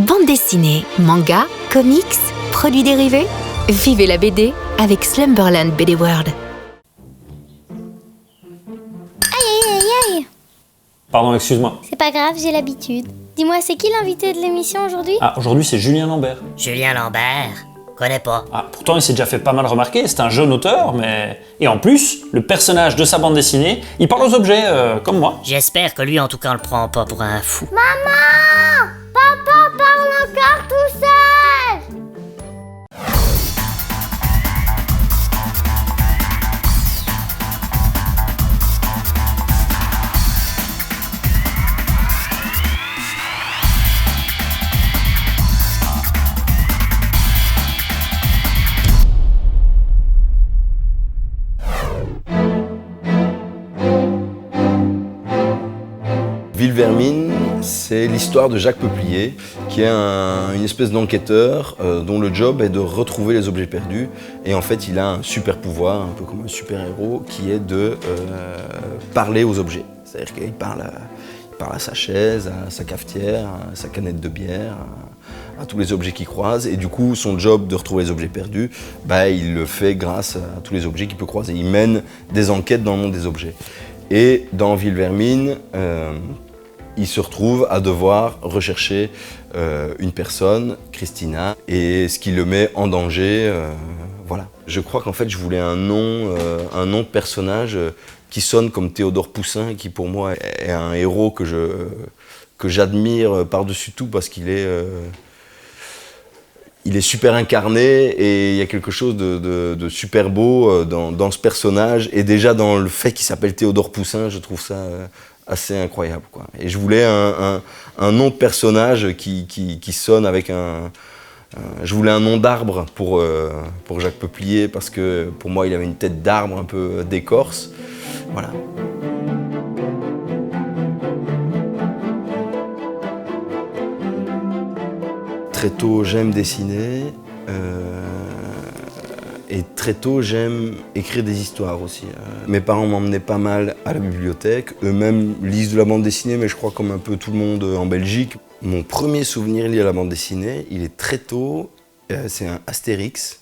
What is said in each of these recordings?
Bande dessinée, manga, comics, produits dérivés. Vivez la BD avec Slumberland BD World. Aïe. Pardon, excuse-moi. C'est pas grave, j'ai l'habitude. Dis-moi, c'est qui l'invité de l'émission aujourd'hui? Ah, aujourd'hui c'est Julien Lambert. Julien Lambert? Connais pas. Ah, pourtant il s'est déjà fait pas mal remarquer, c'est un jeune auteur, mais... Et en plus, le personnage de sa bande dessinée, il parle aux objets, comme moi. J'espère que lui en tout cas on le prend pas pour un fou. Maman! Papa parle encore tout seul! Ville-Vermine, c'est l'histoire de Jacques Peuplier, qui est une espèce d'enquêteur dont le job est de retrouver les objets perdus. Et en fait, il a un super pouvoir, un peu comme un super-héros, qui est de parler aux objets. C'est-à-dire qu'il parle à sa chaise, à sa cafetière, à sa canette de bière, à tous les objets qu'il croise. Et du coup, son job de retrouver les objets perdus, il le fait grâce à tous les objets qu'il peut croiser. Il mène des enquêtes dans le monde des objets. Et dans Ville-Vermine, il se retrouve à devoir rechercher une personne, Christina, et ce qui le met en danger, voilà. Je crois qu'en fait je voulais un nom de personnage qui sonne comme Théodore Poussin, qui pour moi est un héros que j'admire par-dessus tout parce qu'il est super incarné et il y a quelque chose de super beau dans ce personnage, et déjà dans le fait qu'il s'appelle Théodore Poussin, je trouve ça assez incroyable, quoi. Et je voulais un nom de personnage qui sonne avec je voulais un nom d'arbre pour Jacques Peuplier, parce que pour moi il avait une tête d'arbre un peu d'écorce. Voilà. Très tôt j'aime dessiner. Et très tôt, j'aime écrire des histoires aussi. Mes parents m'emmenaient pas mal à la bibliothèque. Eux-mêmes lisent de la bande dessinée, mais je crois comme un peu tout le monde en Belgique. Mon premier souvenir lié à la bande dessinée, il est très tôt. C'est un Astérix.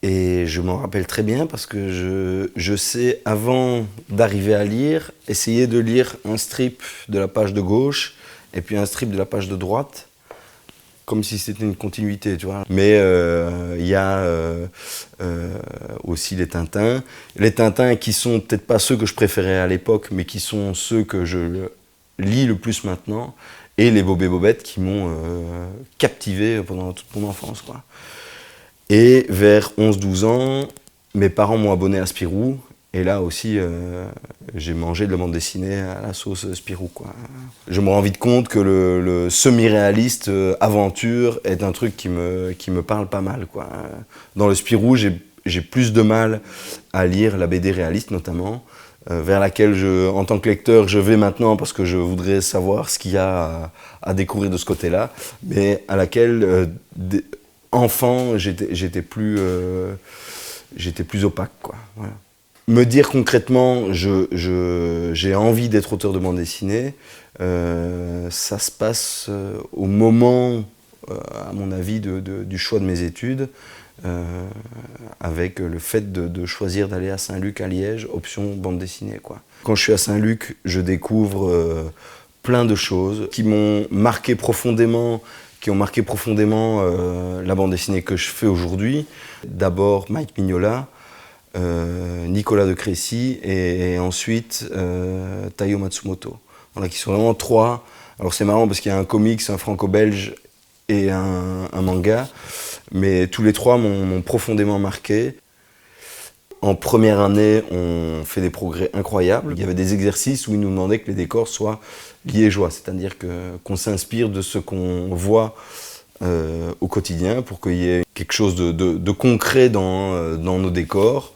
Et je m'en rappelle très bien parce que je sais, avant d'arriver à lire, essayer de lire un strip de la page de gauche et puis un strip de la page de droite, comme si c'était une continuité, tu vois. Mais il y a aussi les Tintins. Les Tintins qui sont peut-être pas ceux que je préférais à l'époque, mais qui sont ceux que je lis le plus maintenant. Et les Bob et Bobette qui m'ont captivé pendant toute mon enfance, quoi. Et vers 11-12 ans, mes parents m'ont abonné à Spirou. Et là aussi, j'ai mangé de la bande dessinée à la sauce Spirou, quoi. Je me rends vite compte que le semi-réaliste aventure est un truc qui me parle pas mal, quoi. Dans le Spirou, j'ai plus de mal à lire la BD réaliste, notamment, vers laquelle, en tant que lecteur, je vais maintenant parce que je voudrais savoir ce qu'il y a à découvrir de ce côté-là, mais à laquelle, enfant, j'étais plus opaque, quoi. Voilà. Me dire concrètement, j'ai envie d'être auteur de bande dessinée, ça se passe au moment, à mon avis, du choix de mes études, avec le fait de choisir d'aller à Saint-Luc, à Liège, option bande dessinée, quoi. Quand je suis à Saint-Luc, je découvre plein de choses qui m'ont marqué profondément, la bande dessinée que je fais aujourd'hui. D'abord Mike Mignola, Nicolas de Crécy et ensuite Taiyo Matsumoto. Voilà, qui sont vraiment trois. Alors c'est marrant parce qu'il y a un comics, un franco-belge et un manga, mais tous les trois m'ont profondément marqué. En première année, on fait des progrès incroyables. Il y avait des exercices où ils nous demandaient que les décors soient liégeois, c'est-à-dire qu'on s'inspire de ce qu'on voit au quotidien pour qu'il y ait quelque chose de concret dans nos décors.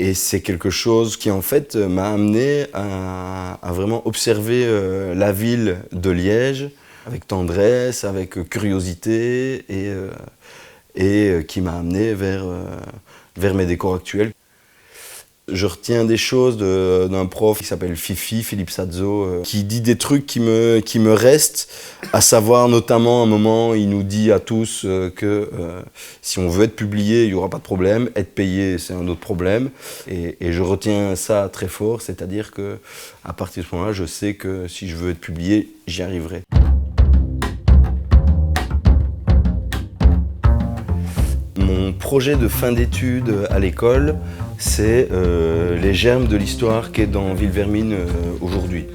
Et c'est quelque chose qui en fait m'a amené à vraiment observer la ville de Liège avec tendresse, avec curiosité et qui m'a amené vers mes décors actuels. Je retiens des choses d'un prof qui s'appelle Fifi, Philippe Sadzo, qui dit des trucs qui me restent, à savoir notamment à un moment, il nous dit à tous que si on veut être publié, il n'y aura pas de problème, être payé, c'est un autre problème. Et je retiens ça très fort, c'est-à-dire qu'à partir de ce moment-là, je sais que si je veux être publié, j'y arriverai. Mon projet de fin d'études à l'école, c'est les germes de l'histoire qui est dans Ville-Vermine aujourd'hui.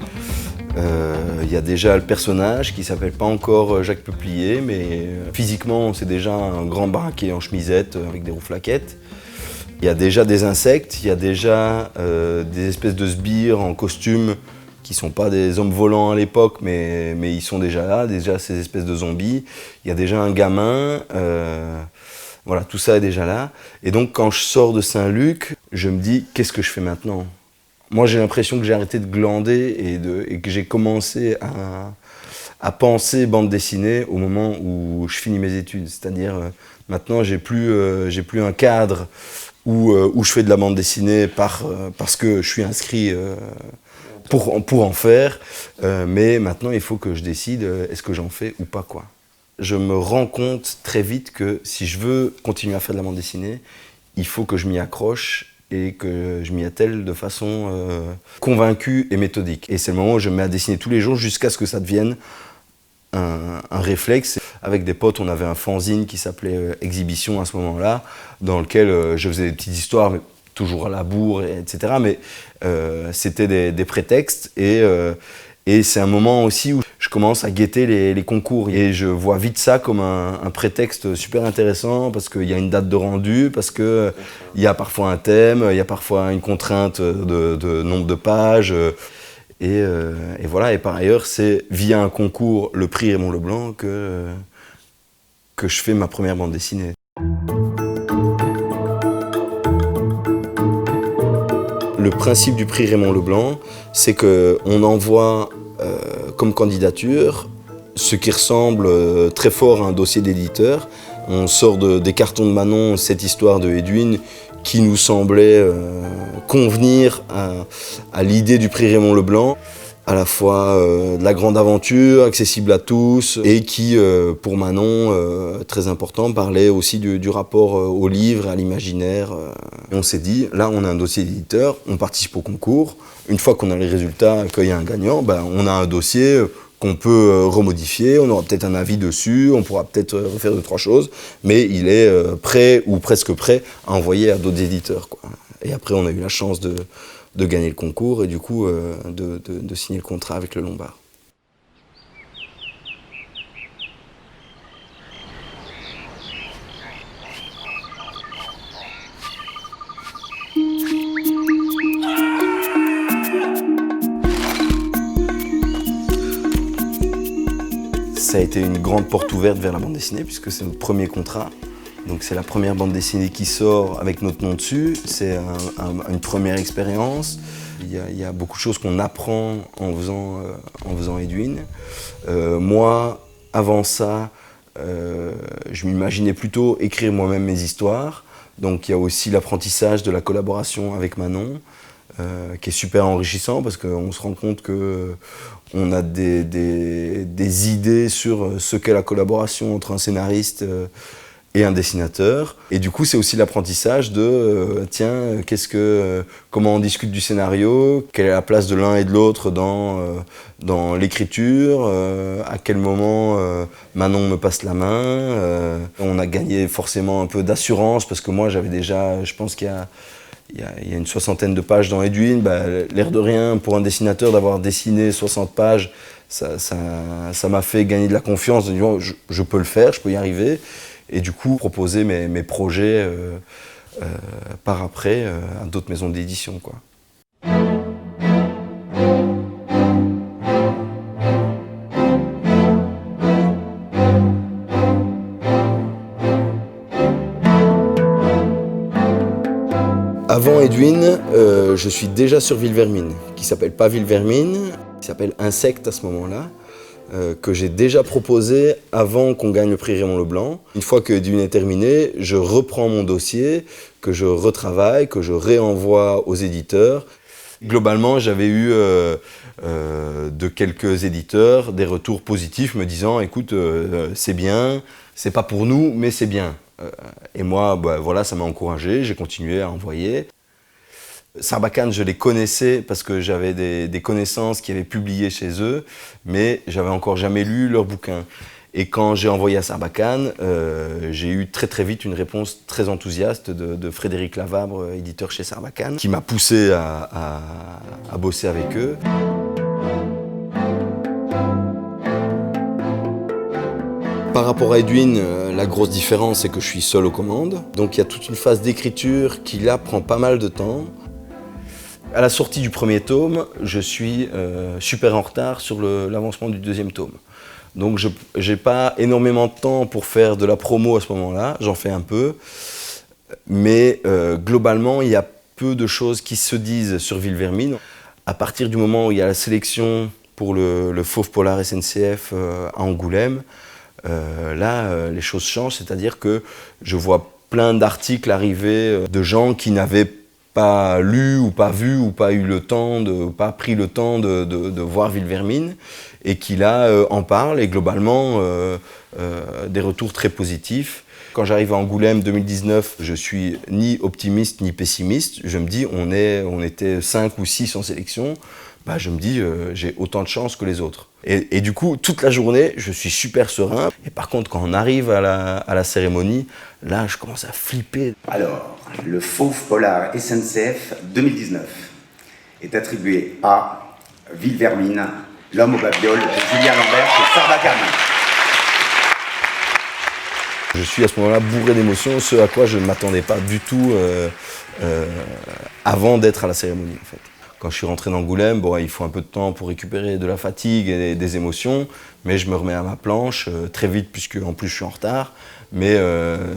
Il y a déjà le personnage qui s'appelle pas encore Jacques Peuplier, mais physiquement c'est déjà un grand baraquet en chemisette avec des rouflaquettes. Il y a déjà des insectes, il y a déjà des espèces de sbires en costume qui sont pas des hommes volants à l'époque, mais ils sont déjà là, déjà ces espèces de zombies. Il y a déjà un gamin. Voilà, tout ça est déjà là. Et donc, quand je sors de Saint-Luc, je me dis, qu'est-ce que je fais maintenant ? Moi, j'ai l'impression que j'ai arrêté de glander et que j'ai commencé à penser bande dessinée au moment où je finis mes études. C'est-à-dire, maintenant, j'ai plus un cadre où je fais de la bande dessinée parce que je suis inscrit pour en faire. Mais maintenant, il faut que je décide, est-ce que j'en fais ou pas, quoi. Je me rends compte très vite que si je veux continuer à faire de la bande dessinée, il faut que je m'y accroche et que je m'y attelle de façon convaincue et méthodique. Et c'est le moment où je me mets à dessiner tous les jours jusqu'à ce que ça devienne un réflexe. Avec des potes, on avait un fanzine qui s'appelait Exhibition à ce moment-là, dans lequel je faisais des petites histoires, mais toujours à la bourre, etc. Mais c'était des prétextes et c'est un moment aussi où je commence à guetter les concours. Et je vois vite ça comme un prétexte super intéressant parce qu'il y a une date de rendu, parce qu'il y a parfois un thème, il y a parfois une contrainte de nombre de pages. Et voilà, et par ailleurs, c'est via un concours, le prix Raymond Leblanc, que je fais ma première bande dessinée. Le principe du prix Raymond Leblanc, c'est qu'on envoie comme candidature ce qui ressemble très fort à un dossier d'éditeur. On sort des cartons de Manon cette histoire de Edwin qui nous semblait convenir à l'idée du prix Raymond Leblanc, à la fois de la grande aventure, accessible à tous, et qui, pour Manon, très important, parlait aussi du rapport au livre, à l'imaginaire. Et on s'est dit, là on a un dossier d'éditeur, on participe au concours, une fois qu'on a les résultats, qu'il y a un gagnant, ben, on a un dossier qu'on peut remodifier, on aura peut-être un avis dessus, on pourra peut-être refaire 2-3 choses, mais il est prêt, ou presque prêt, à envoyer à d'autres éditeurs, quoi. Et après on a eu la chance de gagner le concours et du coup de signer le contrat avec le Lombard. Ça a été une grande porte ouverte vers la bande dessinée puisque c'est notre premier contrat. Donc c'est la première bande dessinée qui sort avec notre nom dessus. C'est une première expérience. Il y a beaucoup de choses qu'on apprend en faisant Edwin. Moi, avant ça, je m'imaginais plutôt écrire moi-même mes histoires. Donc il y a aussi l'apprentissage de la collaboration avec Manon, qui est super enrichissant parce qu'on se rend compte qu'on a des idées sur ce qu'est la collaboration entre un scénariste et un dessinateur. Et du coup, c'est aussi l'apprentissage de comment on discute du scénario, quelle est la place de l'un et de l'autre dans l'écriture, à quel moment Manon me passe la main. On a gagné forcément un peu d'assurance parce que moi, j'avais déjà, je pense qu'il y a une 60aine de pages dans Edwin. L'air de rien, pour un dessinateur, d'avoir dessiné 60 pages, ça m'a fait gagner de la confiance, de dire je peux le faire, je peux y arriver. Et du coup, proposer mes projets par après à d'autres maisons d'édition, quoi. Avant Edwin, je suis déjà sur Ville-Vermine, qui s'appelle pas Ville-Vermine, qui s'appelle Insecte à ce moment-là. que j'ai déjà proposé avant qu'on gagne le prix Raymond Leblanc. Une fois que Edwin est terminé, je reprends mon dossier, que je retravaille, que je réenvoie aux éditeurs. Globalement, j'avais eu de quelques éditeurs des retours positifs me disant « Écoute, c'est bien, c'est pas pour nous, mais c'est bien ». Et moi, voilà, ça m'a encouragé, j'ai continué à envoyer. Sarbacane, je les connaissais parce que j'avais des connaissances qui avaient publié chez eux, mais j'avais encore jamais lu leur bouquin. Et quand j'ai envoyé à Sarbacane, j'ai eu très très vite une réponse très enthousiaste de Frédéric Lavabre, éditeur chez Sarbacane, qui m'a poussé à bosser avec eux. Par rapport à Edwin, la grosse différence, c'est que je suis seul aux commandes. Donc il y a toute une phase d'écriture qui là prend pas mal de temps. À la sortie du premier tome, je suis super en retard sur l'avancement du deuxième tome. Donc je n'ai pas énormément de temps pour faire de la promo à ce moment-là, j'en fais un peu. Mais globalement, il y a peu de choses qui se disent sur Ville-Vermine. À partir du moment où il y a la sélection pour le Fauve Polar SNCF à Angoulême, là, les choses changent, c'est-à-dire que je vois plein d'articles arriver de gens qui n'avaient pas lu ou pas vu ou pas eu le temps, pas pris le temps de voir Ville-Vermine et qui là en parlent et globalement des retours très positifs. Quand j'arrive à Angoulême 2019, je suis ni optimiste ni pessimiste. Je me dis on était 5 ou 6 en sélection. Je me dis, j'ai autant de chance que les autres. Et du coup, toute la journée, je suis super serein. Et par contre, quand on arrive à la cérémonie, là, je commence à flipper. Alors, le Fauve Polar SNCF 2019 est attribué à Ville-Vermine, l'homme aux babioles de Julien Lambert chez Sarbacane. Je suis à ce moment-là bourré d'émotions, ce à quoi je ne m'attendais pas du tout avant d'être à la cérémonie, en fait. Quand je suis rentré d'Angoulême, il faut un peu de temps pour récupérer de la fatigue et des émotions, mais je me remets à ma planche très vite puisque en plus je suis en retard, mais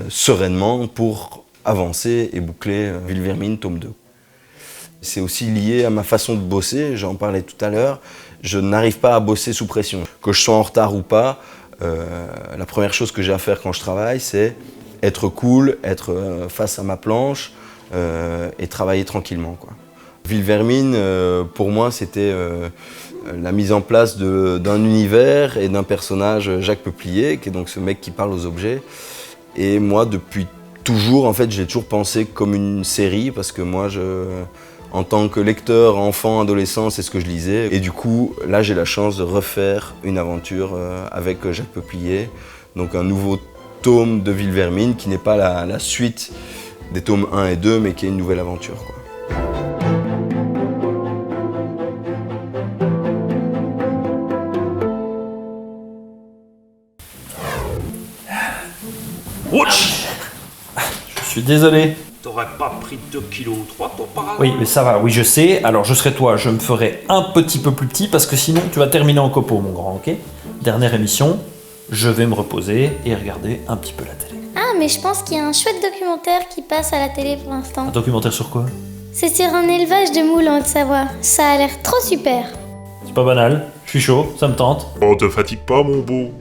sereinement pour avancer et boucler Ville-Vermine tome 2. C'est aussi lié à ma façon de bosser, j'en parlais tout à l'heure, je n'arrive pas à bosser sous pression. Que je sois en retard ou pas, la première chose que j'ai à faire quand je travaille, c'est être cool, être face à ma planche et travailler tranquillement, quoi. Ville-Vermine, pour moi, c'était la mise en place d'un univers et d'un personnage, Jacques Peuplier, qui est donc ce mec qui parle aux objets. Et moi, depuis toujours, en fait, j'ai toujours pensé comme une série, parce que moi, en tant que lecteur, enfant, adolescent, c'est ce que je lisais. Et du coup, là, j'ai la chance de refaire une aventure avec Jacques Peuplier, donc un nouveau tome de Ville-Vermine, qui n'est pas la suite des tomes 1 et 2, mais qui est une nouvelle aventure, quoi. Ouch! Je suis désolé. T'aurais pas pris 2 kilos ou 3 toi par hasard? Oui, mais ça va, oui je sais. Alors je serai toi, je me ferai un petit peu plus petit parce que sinon tu vas terminer en copeaux mon grand, ok? Dernière émission, je vais me reposer et regarder un petit peu la télé. Ah, mais je pense qu'il y a un chouette documentaire qui passe à la télé pour l'instant. Un documentaire sur quoi? C'est sur un élevage de moules en Haute-Savoie. Ça a l'air trop super. C'est pas banal, je suis chaud, ça me tente. Oh, te fatigue pas, mon beau.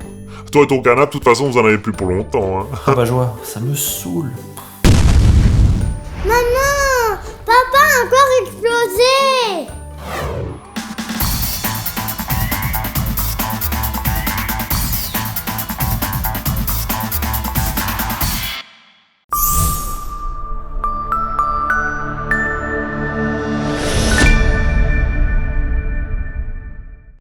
Toi et ton canapé, de toute façon, vous en avez plus pour longtemps, hein. Ah bah joie, ça me saoule. Maman, papa a encore explosé.